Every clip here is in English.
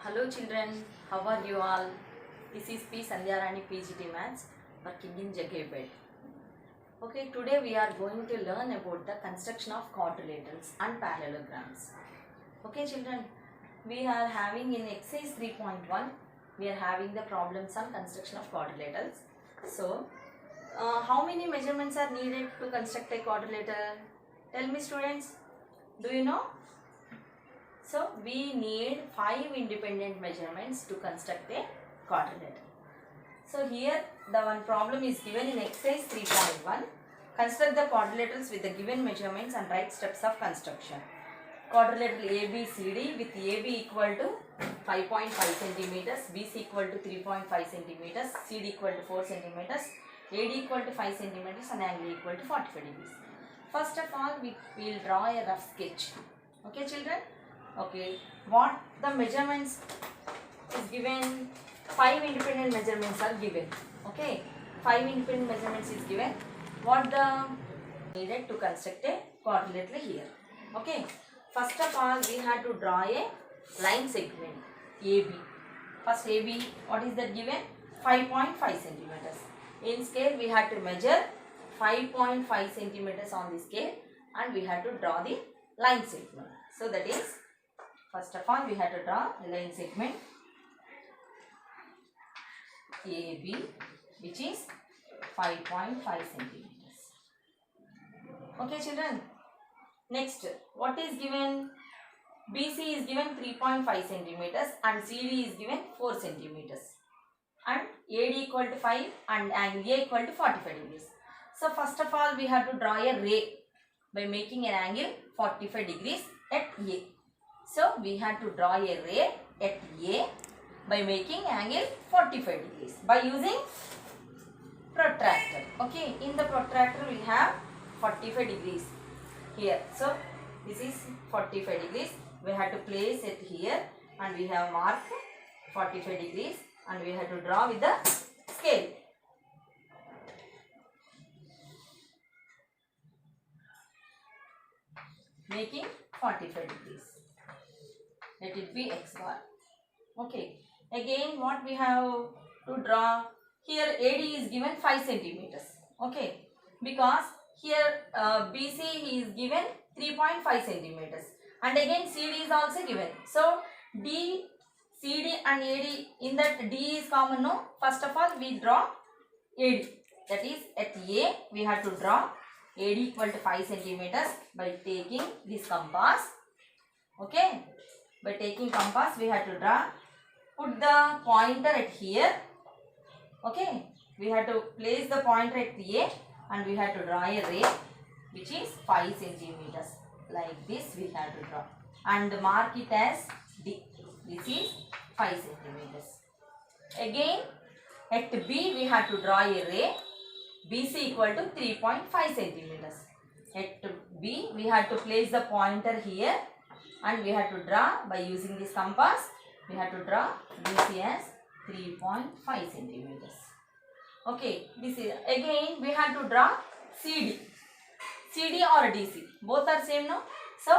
Hello children, how are you all? This is P. Sandhyarani PGT Maths working in Jaggebed. Okay, today we are going to learn about the construction of quadrilaterals and parallelograms. Okay children, we are having in exercise 3.1, we are having the problems on construction of quadrilaterals. So, how many measurements are needed to construct a quadrilateral? Tell me students, do you know? So, we need 5 independent measurements to construct a quadrilateral. So, here the one problem is given in exercise 3.1. Construct the quadrilaterals with the given measurements and write steps of construction. Quadrilateral ABCD with AB equal to 5.5 centimeters, BC equal to 3.5 centimeters, CD equal to 4 centimeters, AD equal to 5 centimeters and angle equal to 45 degrees. First of all, we will draw a rough sketch. Okay children? Okay, what the measurements is given, 5 independent measurements are given. Okay, 5 independent measurements is given. What the needed to construct a quadrilateral here. Okay, first of all we have to draw a line segment AB. First AB, what is that given? 5.5 centimeters. In scale we have to measure 5.5 centimeters on the scale and we have to draw the line segment. So that is, first of all we have to draw a line segment AB which is 5.5 centimeters. Okay children. Next, what is given? BC is given 3.5 centimeters and CD is given 4 centimeters. And AD equal to 5 and angle A equal to 45 degrees. So first of all we have to draw a ray by making an angle 45 degrees at A. So we have to draw a ray at A by making angle 45 degrees by using protractor. Okay, in the protractor we have 45 degrees here. So this is 45 degrees. We have to place it here and we have marked 45 degrees and we have to draw with the scale. Making 45 degrees. Let it be x bar. Okay. Again what we have to draw? Here AD is given 5 centimeters. Okay. Because here BC is given 3.5 centimeters. And again CD is also given. So D, CD and AD, in that D is common, no? First of all we draw AD. That is at A we have to draw AD equal to 5 centimeters by taking this compass. Okay. By taking compass we have to draw. Put the pointer at here. Okay. We have to place the pointer at A and we have to draw a ray which is 5 centimeters. Like this we have to draw. And mark it as D. This is 5 centimeters. Again at B we have to draw a ray BC equal to 3.5 centimeters. At B we have to place the pointer here and we have to draw by using this compass. We have to draw BC as 3.5 centimeters. Okay, this is again we have to draw CD. CD or DC, both are same, no? So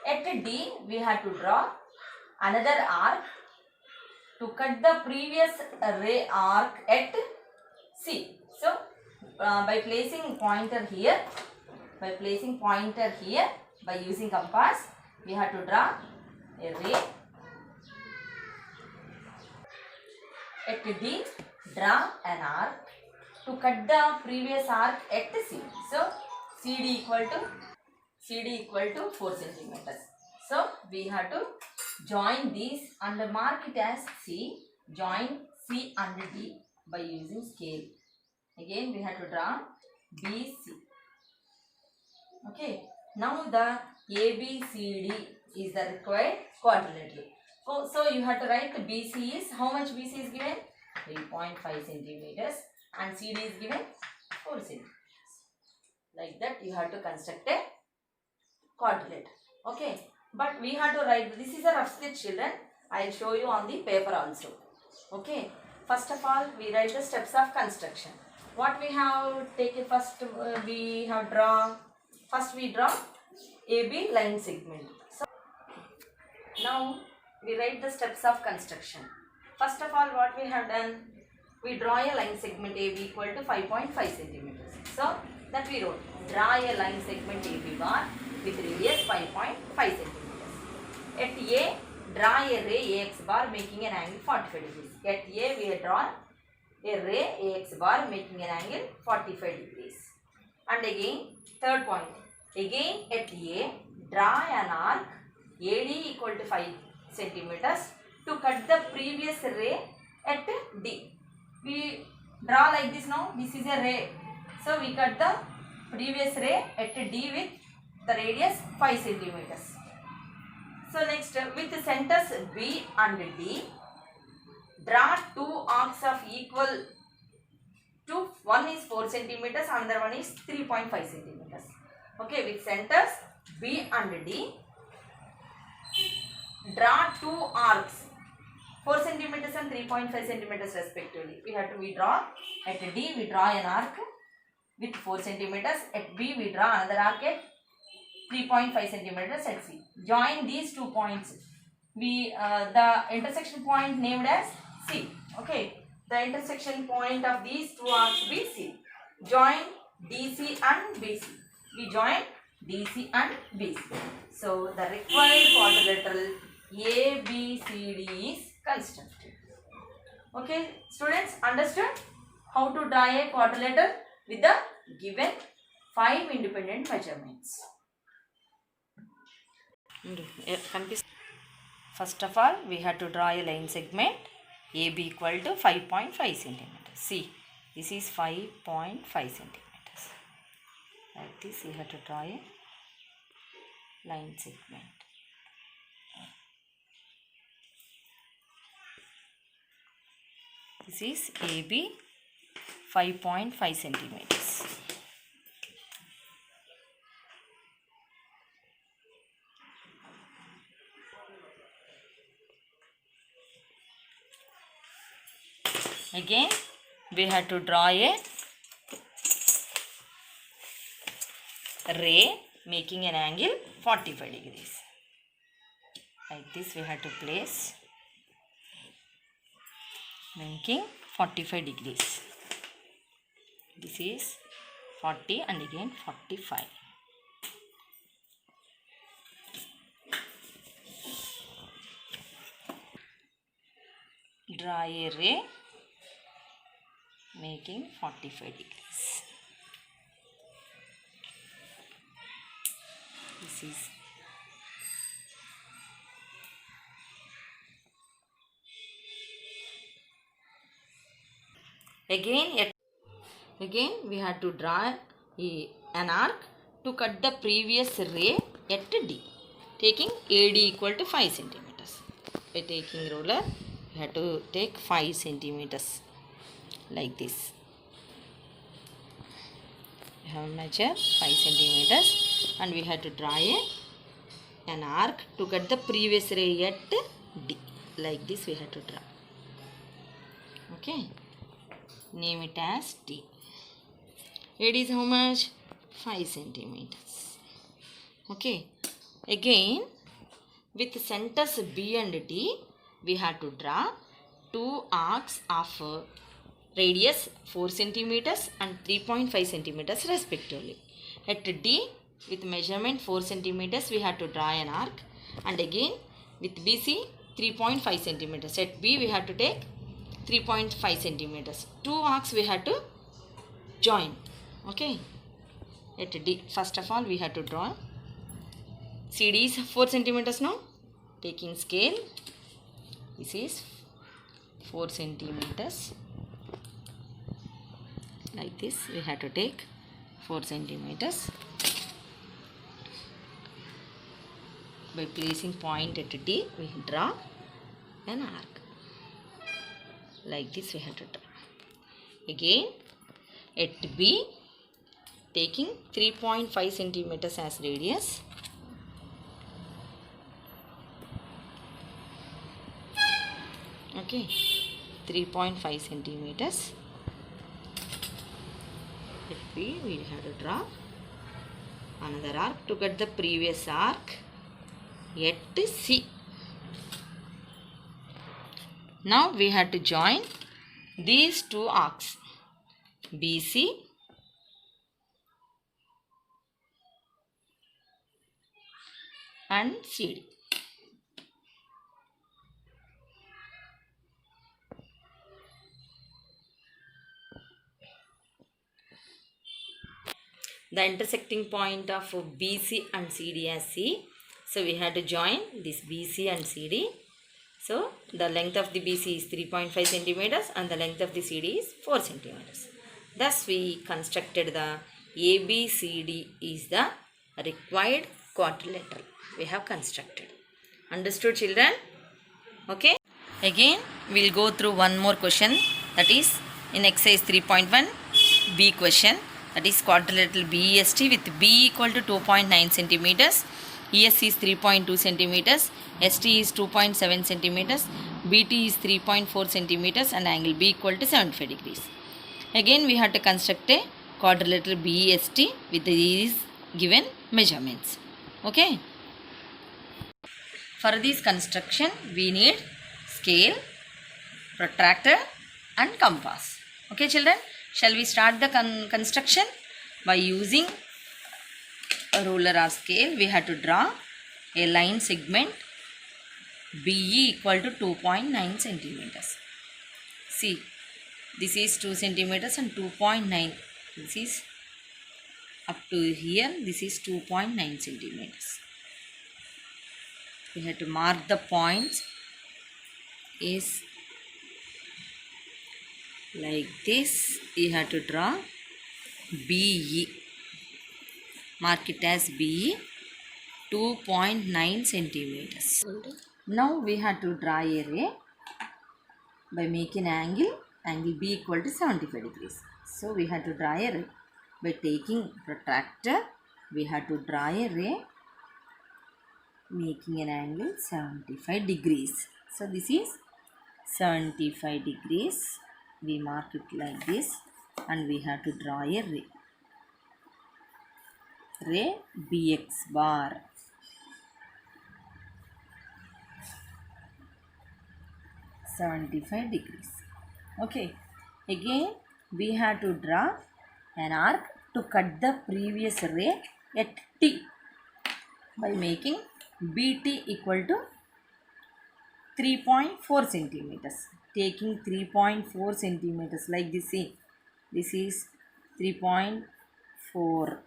at D we have to draw another arc to cut the previous ray arc at C. So by placing pointer here, by using compass, we have to draw a ray at D. Draw an arc to cut the previous arc at C. So CD equal to 4 centimeters. So we have to join these and mark it as C. Join C and D by using scale. Again we have to draw BC. Okay. Now the ABCD is the required quadrilateral. So you have to write BC is, how much BC is given? 3.5 centimeters and CD is given 4 centimeters. Like that you have to construct a quadrilateral. Okay. But we have to write, this is a rough sketch children. I will show you on the paper also. Okay. First of all we write the steps of construction. What we have taken first, we draw AB line segment. So now we write the steps of construction. First of all, what we have done, we draw a line segment AB equal to 5.5 centimeters. So that we wrote, draw a line segment AB bar with radius 5.5 centimeters. At A, draw a ray AX bar making an angle 45 degrees. At A, we draw a ray AX bar making an angle 45 degrees. And again, third point, again at A, draw an arc AD equal to 5 centimeters to cut the previous ray at D. We draw like this now, this is a ray. So we cut the previous ray at D with the radius 5 centimeters. So next, with the centers B and D, draw two arcs of equal to, one is 4 centimeters, another one is 3.5 centimeters. Okay, with centers B and D, draw two arcs 4 centimeters and 3.5 centimeters respectively. We draw at D, we draw an arc with 4 centimeters. At B, we draw another arc at 3.5 centimeters at C. Join these 2 points. The intersection point named as C. Okay, the intersection point of these two arcs be C. Join DC and BC. We join DC and BC. So the required quadrilateral ABCD is constructed. Okay, students, understood how to draw a quadrilateral with the given 5 independent measurements. First of all, we have to draw a line segment AB equal to 5.5 centimeters. See, this is 5.5 centimeters. Like this, we have to draw a line segment. This is AB 5.5 centimeters. Again, we have to draw a ray making an angle 45 degrees. Like this, we have to place making 45 degrees. This is 40 and again 45. Draw a ray making 45 degrees. This is again we have to draw an arc to cut the previous ray at D, taking AD equal to 5 centimeters. By taking ruler, we have to take 5 centimeters. Like this. We have measured 5 centimeters and we have to draw an arc to cut the previous ray at D. Like this we have to draw. Okay. Name it as D. It is how much? 5 centimeters. Okay. Again, with centers B and D, we have to draw two arcs of radius 4 centimeters and 3.5 centimeters respectively. At D, with measurement 4 centimeters, we have to draw an arc, and again with BC 3.5 centimeters. At B, we have to take 3.5 centimeters. Two arcs we have to join. Okay. At D, first of all, we have to draw. CD is 4 centimeters now. Taking scale, this is 4 centimeters. Like this, we have to take 4 centimeters. By placing point at D, we draw an arc. Like this, we have to draw. Again, at B, taking 3.5 centimeters as radius. Okay, 3.5 centimeters. At B, we have to draw another arc to cut the previous arc at C. Now we have to join these two arcs, BC and CD. The intersecting point of BC and CD as C. So we have to join this BC and CD. So the length of the BC is 3.5 centimeters and the length of the CD is 4 centimeters. Thus we constructed the ABCD is the required quadrilateral. We have constructed. Understood, children? Okay. Again we will go through one more question, that is in exercise 3.1 B question, that is quadrilateral BEST with B equal to 2.9 centimeters, ES is 3.2 centimeters, ST is 2.7 centimeters, BT is 3.4 centimeters and angle B equal to 75 degrees. Again we have to construct a quadrilateral BEST with these given measurements. Okay. For this construction we need scale, protractor and compass. Okay children, shall we start the construction? By using a ruler or scale, we have to draw a line segment BE equal to 2.9 centimeters. See, this is 2 centimeters and 2.9. This is up to here, this is 2.9 centimeters. We have to mark the points is like this. You have to draw BE. Mark it as BE 2.9 centimeters. Now we have to draw a ray by making angle B equal to 75 degrees. So we have to draw a ray by taking protractor. We have to draw a ray making an angle 75 degrees. So this is 75 degrees. We mark it like this and we have to draw a ray BX bar. (75 degrees). Okay. Again we have to draw an arc to cut the previous ray at T by making BT equal to 3.4 centimeters. Taking 3.4 centimeters like this. See, this is 3.4.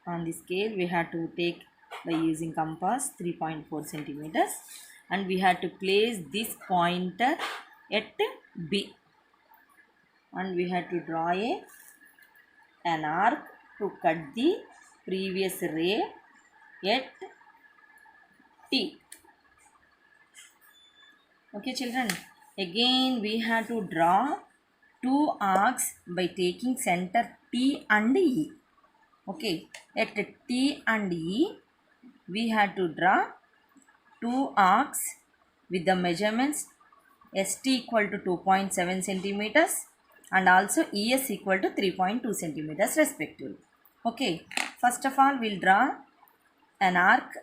On the scale we have to take by using compass 3.4 centimeters and we have to place this pointer at B and we have to draw an arc to cut the previous ray at T. Okay children, again we have to draw two arcs by taking center T and E. Okay, at T and E we have to draw two arcs with the measurements ST equal to 2.7 centimeters and also ES equal to 3.2 centimeters respectively. Okay, first of all we'll draw an arc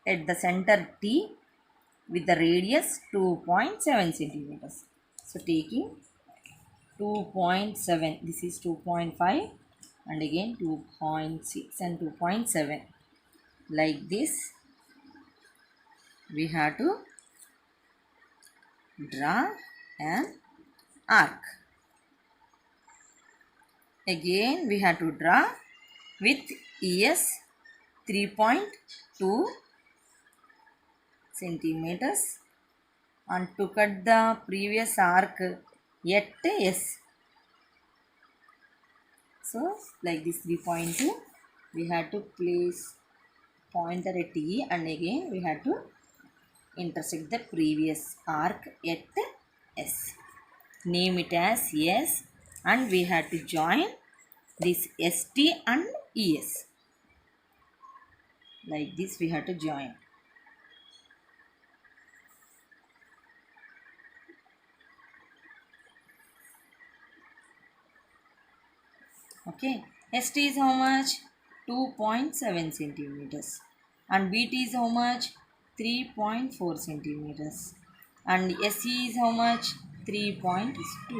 at the center T with the radius 2.7 centimeters. So taking 2.7, this is 2.5 and again 2.6 and 2.7. Like this we have to draw an arc. Again we have to draw with ES 3.2 centimeters and to cut the previous arc at S. So like this 3.2 we have to place pointer at E and again we have to intersect the previous arc at S. Name it as S and we have to join this ST and ES. Like this we have to join. Okay, ST is how much? 2.7 centimeters and BT is how much? 3.4 centimeters. and SE is how much? 3.2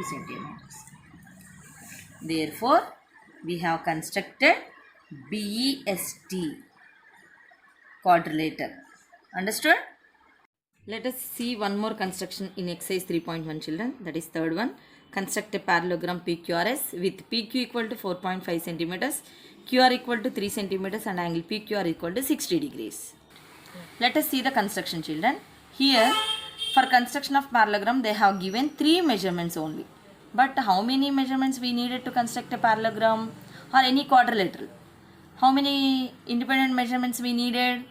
centimeters. Therefore, we have constructed BEST quadrilateral. Understood? Let us see one more construction in exercise 3.1 children. That is third one. Construct a parallelogram PQRS with PQ equal to 4.5 centimeters, QR equal to 3 centimeters and angle PQR equal to 60 degrees. Let us see the construction children. Here for construction of parallelogram they have given 3 measurements only. But how many measurements we needed to construct a parallelogram or any quadrilateral? How many independent measurements we needed?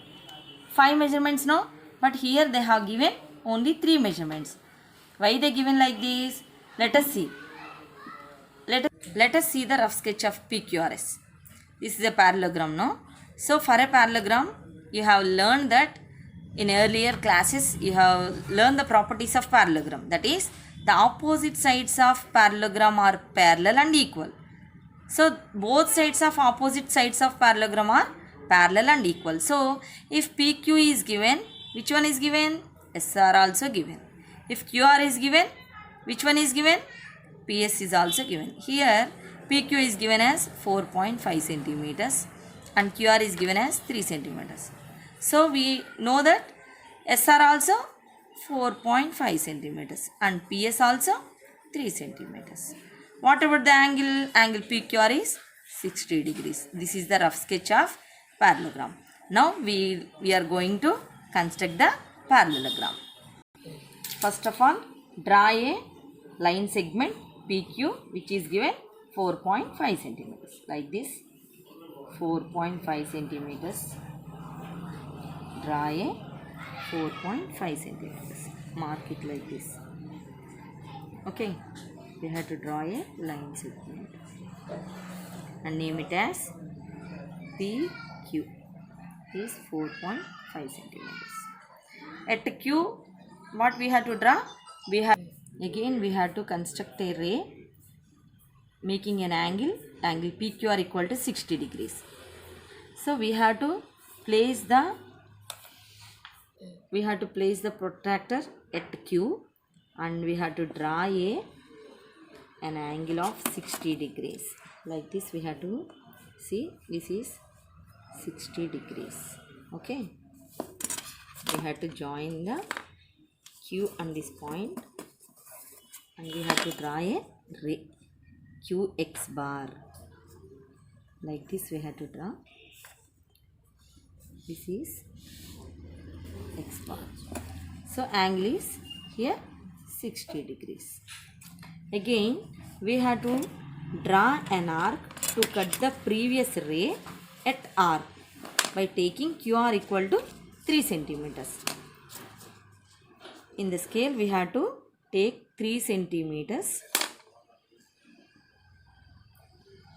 5 measurements, no? But here they have given only 3 measurements. Why they given like this? Let us see. Let us see the rough sketch of PQRS. This is a parallelogram, no? So for a parallelogram, you have learned that in earlier classes, you have learned the properties of parallelogram. That is, the opposite sides of parallelogram are parallel and equal. So both sides of opposite sides of parallelogram are parallel and equal. So if PQ is given, which one is given? SR also given. If QR is given, which one is given? PS is also given. Here PQ is given as 4.5 centimeters and QR is given as 3 centimeters. So we know that SR also 4.5 centimeters and PS also 3 centimeters. What about the angle? Angle PQR is 60 degrees. This is the rough sketch of parallelogram. Now we are going to construct the parallelogram. First of all, draw a line segment PQ which is given 4.5 centimeters. Like this, 4.5 centimeters. Draw a 4.5 centimeters. Mark it like this. Okay, we have to draw a line segment and name it as PQ is 4.5 centimeters. At Q, what we have to draw? We have to construct a ray making an angle PQR equal to 60 degrees. So we have to place the protractor at Q and we have to draw an angle of 60 degrees. Like this we have to see, this is 60 degrees. Okay, we have to join the Q and this point and we have to draw a ray QX bar. Like this we have to draw. This is X bar. So angle is here 60 degrees. Again we have to draw an arc to cut the previous ray at R by taking QR equal to 3 centimeters. In the scale we have to take 3 centimeters.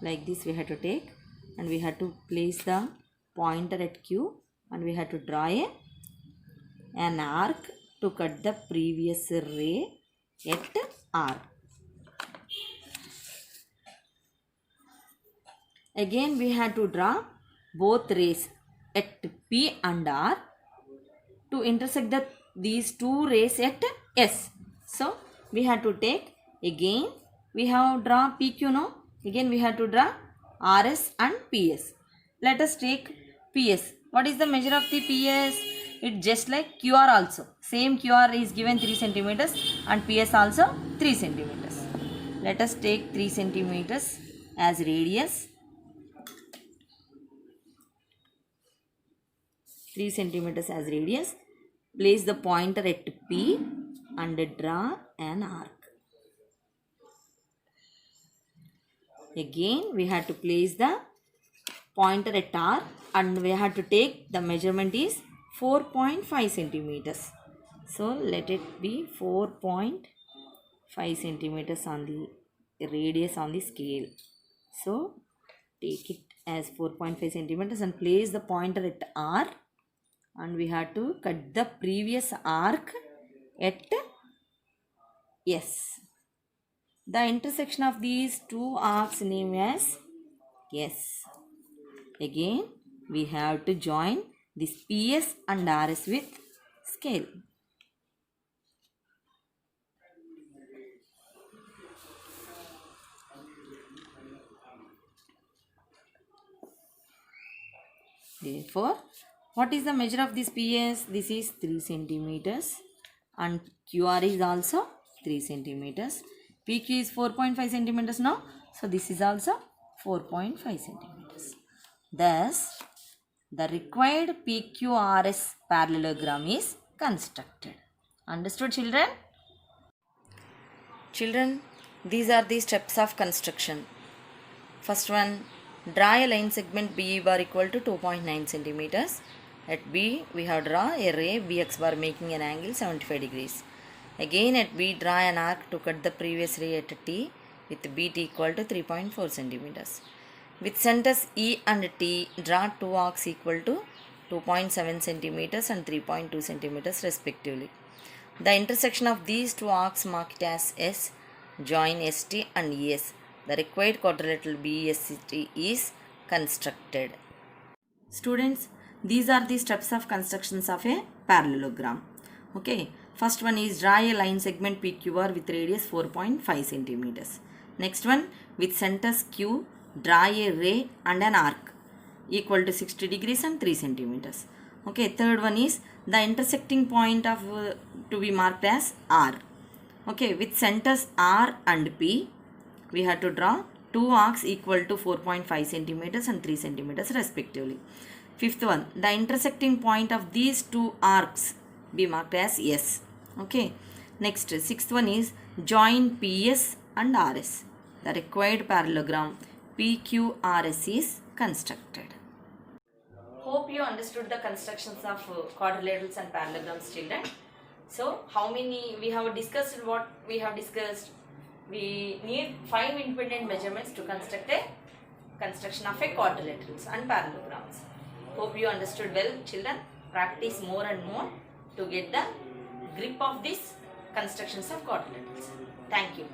Like this we have to take and we have to place the pointer at Q and we have to draw an arc to cut the previous ray at R. Again we have to draw both rays at P and R to intersect these two rays at S. So we have to take, again we have draw PQ, no? Again we have to draw RS and PS. Let us take PS. What is the measure of the PS? It's just like QR also. Same QR is given 3 centimeters and PS also 3 centimeters. Let us take 3 centimeters as radius. 3 centimeters as radius. Place the pointer at P and draw an arc. Again we have to place the pointer at R and we have to take the measurement is 4.5 centimeters. So let it be 4.5 centimeters on the radius on the scale. So take it as 4.5 centimeters and place the pointer at R and we have to cut the previous arc at S. The intersection of these two arcs name as S. Again we have to join this PS and RS with scale. Therefore, what is the measure of this PS? This is 3 centimeters and QR is also 3 centimeters. PQ is 4.5 centimeters now. So, this is also 4.5 centimeters. Thus, the required PQRS parallelogram is constructed. Understood, children? Children, these are the steps of construction. First one, draw a line segment BE bar equal to 2.9 centimeters. At B, we have draw a ray BX bar making an angle 75 degrees. Again at B, draw an arc to cut the previous ray at T with BT equal to 3.4 centimeters. With centers E and T, draw two arcs equal to 2.7 centimeters and 3.2 centimeters respectively. The intersection of these two arcs marked as S, join ST and ES. The required quadrilateral BEST is constructed. Students, these are the steps of constructions of a parallelogram. Okay, first one is draw a line segment PQR with radius 4.5 centimeters. Next one, with centers Q, draw a ray and an arc equal to 60 degrees and 3 centimeters. Okay, third one is the intersecting point of to be marked as R. Okay, with centers R and P, we have to draw two arcs equal to 4.5 centimeters and 3 centimeters respectively. Fifth one, the intersecting point of these two arcs be marked as S. Okay, next sixth one is join PS and RS. The required parallelogram PQRS is constructed. Hope you understood the constructions of quadrilaterals and parallelograms, children. So, how many we have discussed? What we have discussed? We need 5 independent measurements to construct a construction of a quadrilaterals and parallelograms. Hope you understood well, children. Practice more and more to get the grip of these constructions of quadrilaterals. Thank you.